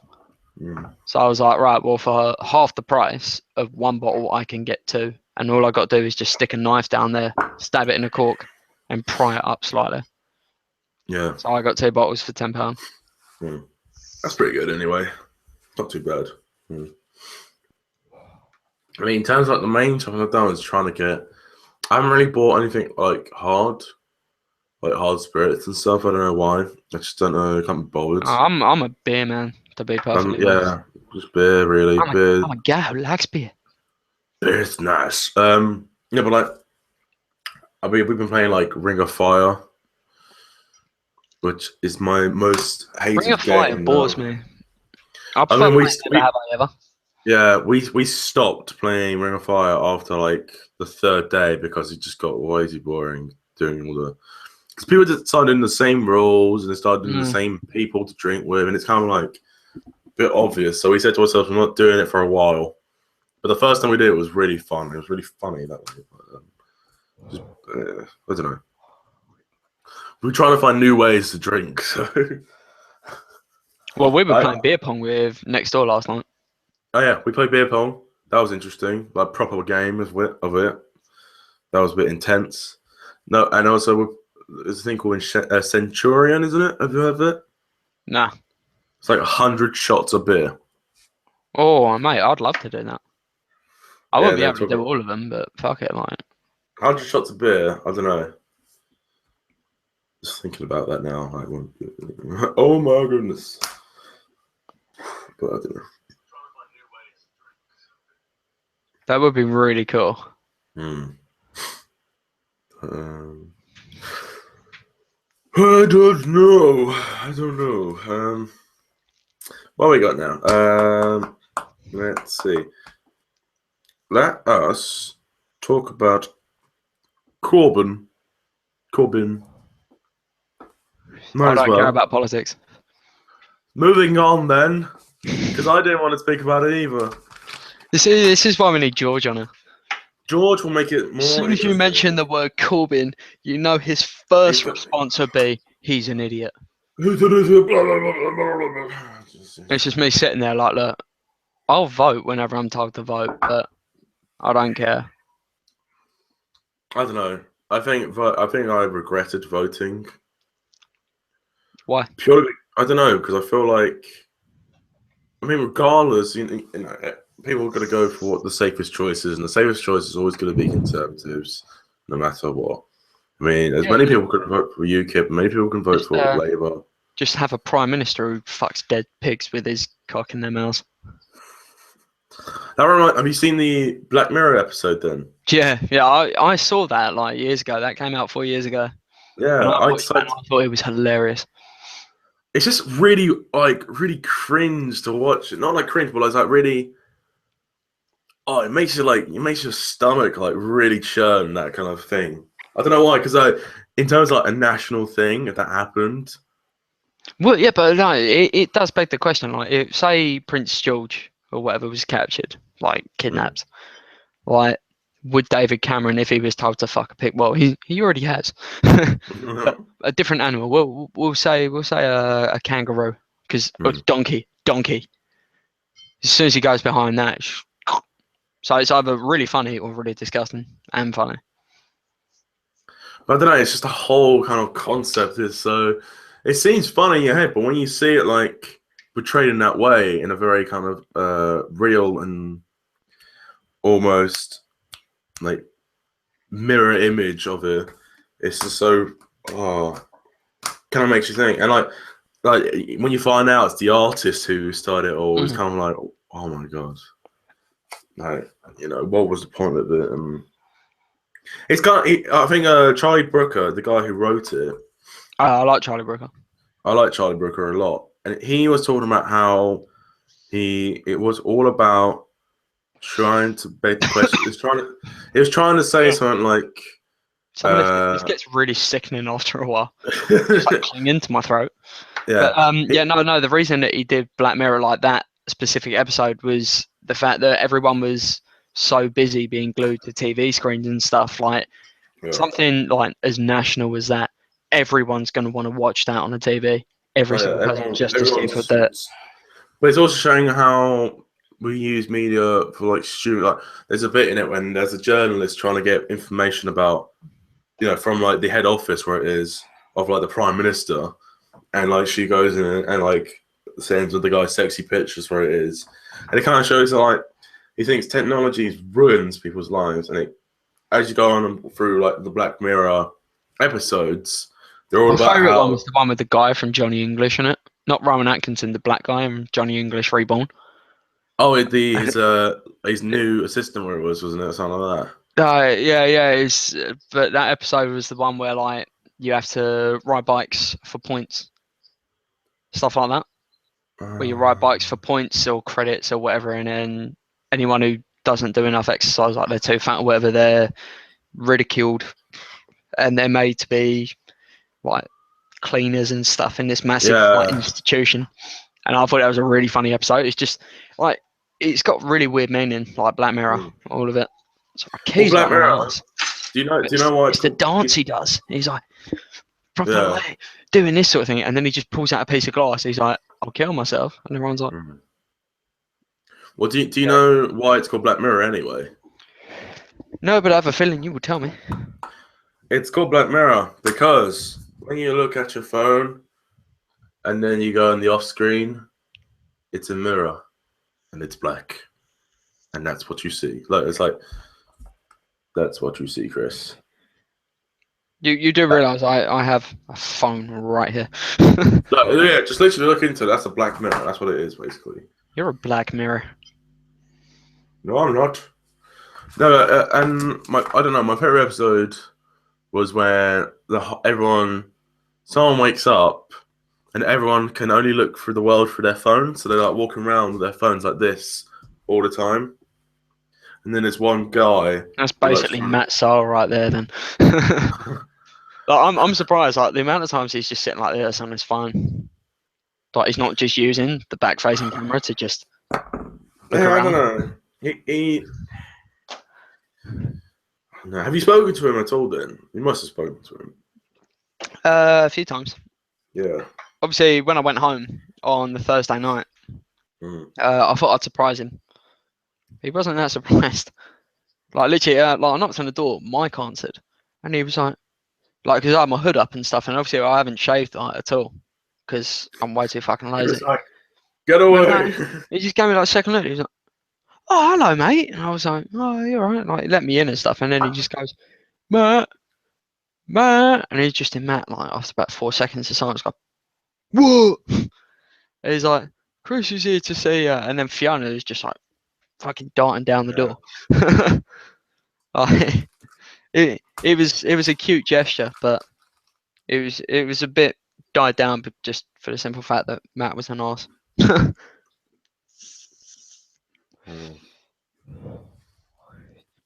So I was like, right, well, for half the price of one bottle, I can get 2. And all I got to do is just stick a knife down there, stab it in a cork, and pry it up slightly. Yeah. So I got 2 bottles for £10. That's pretty good anyway. Not too bad. I mean, in terms of like the main stuff I've done is trying to get. I haven't really bought anything like hard spirits and stuff. I don't know why. I just don't know. I can't be bothered. I'm a beer man, to be perfectly honest. Just beer, really. I'm a guy who likes beer. Beer's nice. Yeah, but like, we've been playing like Ring of Fire, which is my most hated game. Ring of Fire bores me. I prefer Never Have I Ever. Yeah, we stopped playing Ring of Fire after like the 3rd day because it just got way too boring doing all the. Because people just started doing the same rules and they started doing the same people to drink with, and it's kind of like a bit obvious. So we said to ourselves, we're not doing it for a while. But the first time we did it was really fun. It was really funny. That was I don't know. We're trying to find new ways to drink. So. Well, we were playing beer pong with next door last night. Oh yeah, we played beer pong. That was interesting. Like proper game of it. That was a bit intense. No, and also there's a thing called Centurion, isn't it? Have you heard of it? Nah. It's like 100 shots of beer. Oh, mate, I'd love to do that. I won't be able to do all of them, but fuck it, like. 100 shots of beer. I don't know. Just thinking about that now. Oh my goodness. But I don't know. That would be really cool. I don't know. I don't know. What we got now? Let's see. Let us talk about Corbyn. I don't care about politics. Moving on then, because I didn't want to speak about it either. This is why we need George on it. George will make it more. As soon as you mention the word Corbyn, you know his first response would be, "He's an idiot." It's just me sitting there like, look, I'll vote whenever I'm told to vote, but I don't care. I don't know. I think I regretted voting. Why? Purely, I don't know, because I feel like, I mean, regardless, you know, people are going to go for what the safest choice is, and the safest choice is always going to be Conservatives, no matter what. I mean, many people can vote for UKIP, many people can vote for Labour. Just have a prime minister who fucks dead pigs with his cock in their mouths. Have you seen the Black Mirror episode then? Yeah, I saw that like years ago. That came out 4 years ago. Yeah, I thought it was hilarious. It's just really cringe to watch it. Not like cringe, but it's like really. Oh, it makes your stomach like really churn, that kind of thing. I don't know why, because in terms of like a national thing, if that happened. Well, yeah, but no, it does beg the question. Like, if say Prince George or whatever was captured, like kidnapped, like would David Cameron, if he was told to fuck a pig, well, he already has, but a different animal. We'll say a kangaroo, because donkey. As soon as he goes behind that, so it's either really funny or really disgusting and funny. But I don't know. It's just the whole kind of concept is so. It seems funny in your head, but when you see it like portrayed in that way, in a very kind of real and almost like mirror image of it, it's just so kind of makes you think. And like when you find out it's the artist who started it all, it's kind of like, oh my god, like, you know, what was the point of it? It's kind of, I think Charlie Brooker, the guy who wrote it. I like Charlie Brooker. I like Charlie Brooker a lot, and he was talking about how it was all about trying to beg the question. He was trying to say something like. This gets really sickening after a while. It's like clinging into my throat. Yeah. But, no. The reason that he did Black Mirror like that specific episode was the fact that everyone was so busy being glued to TV screens and stuff. Like something like as national as that. Everyone's going to want to watch that on the TV. Every single person, just to see for that. But it's also showing how we use media for like stupid. Like, there's a bit in it when there's a journalist trying to get information about, you know, from like the head office where it is of like the prime minister, and like she goes in and like sends with the guy's sexy pictures where it is, and it kind of shows that like he thinks technology ruins people's lives, and as you go on through like the Black Mirror episodes. My favourite one was the one with the guy from Johnny English in it. Not Rowan Atkinson, the black guy from Johnny English Reborn. Oh, his new assistant where it was, wasn't it? Or something like that. Yeah. But that episode was the one where like you have to ride bikes for points. Stuff like that. Where you ride bikes for points or credits or whatever, and then anyone who doesn't do enough exercise, like they're too fat or whatever, they're ridiculed. And they're made to be like cleaners and stuff in this massive like, institution, and I thought that was a really funny episode. It's just like it's got really weird meaning, like Black Mirror, all of it. It's like Black Mirror. Do you know why? It's the dance he does. He's like doing this sort of thing, and then he just pulls out a piece of glass. He's like, "I'll kill myself," and everyone's like, "Well, do you know why it's called Black Mirror anyway?" No, but I have a feeling you would tell me. It's called Black Mirror because when you look at your phone and then you go on the off screen, it's a mirror and it's black. And that's what you see. That's what you see, Chris. You do realise I have a phone right here. Yeah, just literally look into it. That's a black mirror. That's what it is, basically. You're a black mirror. No, I'm not. No, and I don't know. My favorite episode was where everyone someone wakes up and everyone can only look through the world through their phone, so they're like walking around with their phones like this all the time. And then there's one guy. That's basically Matt Sale right there. Then, like, I'm surprised. Like the amount of times he's just sitting like this on his phone. Like he's not just using the back-facing camera to just look around. I don't know. No, have you spoken to him at all? Then you must have spoken to him. A few times. Yeah. Obviously, when I went home on the Thursday night, I thought I'd surprise him. He wasn't that surprised. Like literally, like I knocked on the door, Mike answered, and he was like, because I had my hood up and stuff, and obviously I haven't shaved at all, because I'm way too fucking lazy. He was like, get away! He just gave me like a second look. He was like, "Oh, hello, mate," and I was like, "Oh, you're right." Like, he let me in and stuff, and then he just goes, Matt, and he's just in Matt. Like after about 4 seconds, of silence, go, what? And he's like, Chris is here to see you, and then Fiona is just like fucking darting down the door. Like, it was a cute gesture, but it was a bit died down, but just for the simple fact that Matt was an arse. I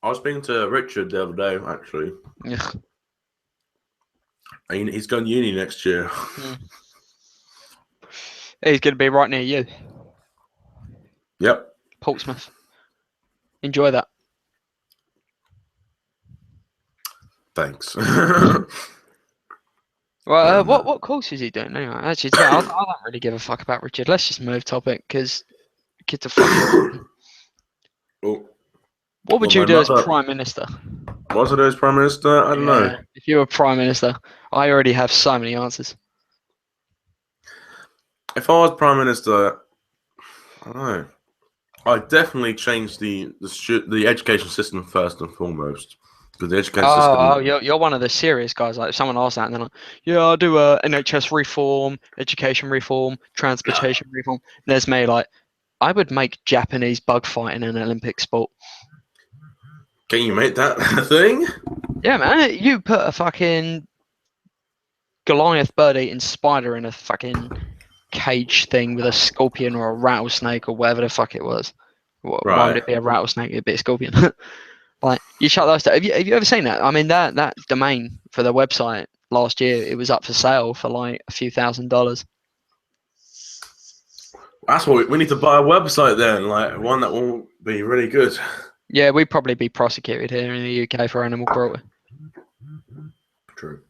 was speaking to Richard the other day, actually. Yeah. He's going to uni next year. He's going to be right near you. Yep. Portsmouth. Enjoy that. Thanks. Well, what course is he doing anyway? Actually, I don't really give a fuck about Richard. Let's just move topic, because kids are fucking. What would you do as Prime Minister? What would I do as Prime Minister? I don't know. If you were Prime Minister, I already have so many answers. If I was Prime Minister, I don't know. I'd definitely change the education system first and foremost. Because the education system... you're one of the serious guys. Like, if someone asks that, and they're like, "Yeah, I'll do NHS reform, education reform, transportation reform." And there's me, like, I would make Japanese bug fighting an Olympic sport. Can you make that a thing? Yeah, man. You put a fucking Goliath bird-eating spider in a fucking cage thing with a scorpion or a rattlesnake or whatever the fuck it was. Why would it be a rattlesnake? It'd be a scorpion. Like, you shut those down. Have you ever seen that? I mean, that domain for the website last year, it was up for sale for like a few $1,000s. That's what we need to buy a website then, like one that will be really good. Yeah, we'd probably be prosecuted here in the UK for animal cruelty. True.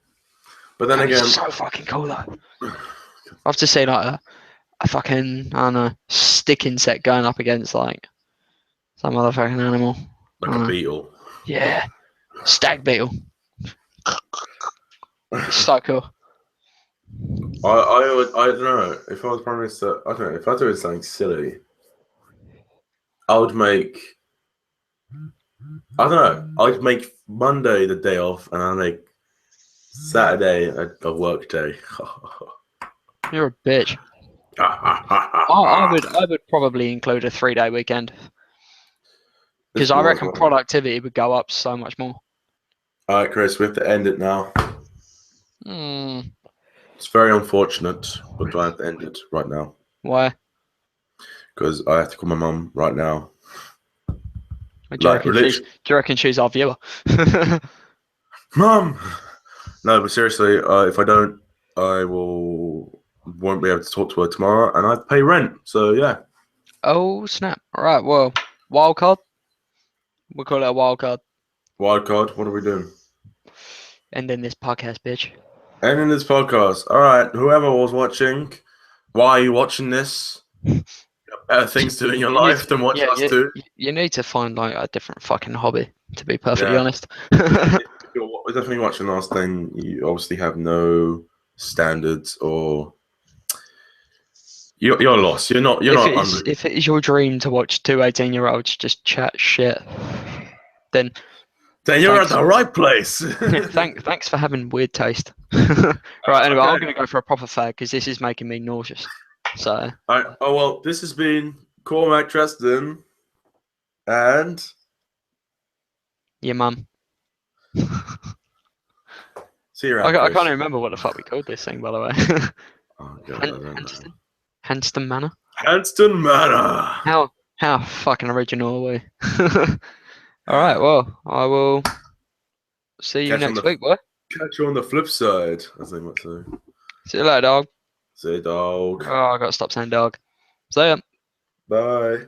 But then again... It's so fucking cool, though. I have to say, like, a fucking, I don't know, stick insect going up against, like, some other fucking animal. Like a beetle. Yeah. Stag beetle. It's so cool. I don't know. If I was Prime Minister, I don't know. If I was doing something silly, I would make... I don't know. I'd make Monday the day off, and I'd make Saturday a work day. You're a bitch. I would probably include a 3-day weekend. Because I reckon productivity would go up so much more. Alright, Chris, we have to end it now. It's very unfortunate, but I have to end it right now. Why? Because I have to call my mum right now. Do you reckon she's our viewer? Mum! No, but seriously, if I don't, I won't be able to talk to her tomorrow, and I have to pay rent. So, yeah. Oh, snap. All right, well, wild card? We'll call it a wild card. Wild card? What are we doing? Ending this podcast, bitch. Ending this podcast. All right, whoever was watching, why are you watching this? Better things to do in your life than watch us do. You need to find like a different fucking hobby, to be perfectly honest. If you're definitely watching us, then you obviously have no standards, or you're lost. You're not. If it is your dream to watch two 18-year-olds just chat shit, then you're at the right place. Thanks for having weird taste. Right, anyway, I'm going to go for a proper fag because this is making me nauseous. So. All right. Oh well, this has been Cormac, Treston, and your mum. See you around. I can't even remember what the fuck we called this thing, by the way. Oh, God, I don't know. Hanston Manor. Hanston Manor. How fucking original are we? All right. Well, I will see you next week, boy. Catch you on the flip side, as they might say. See you later, dog. Say dog. Oh, I gotta stop saying dog. See ya. Bye.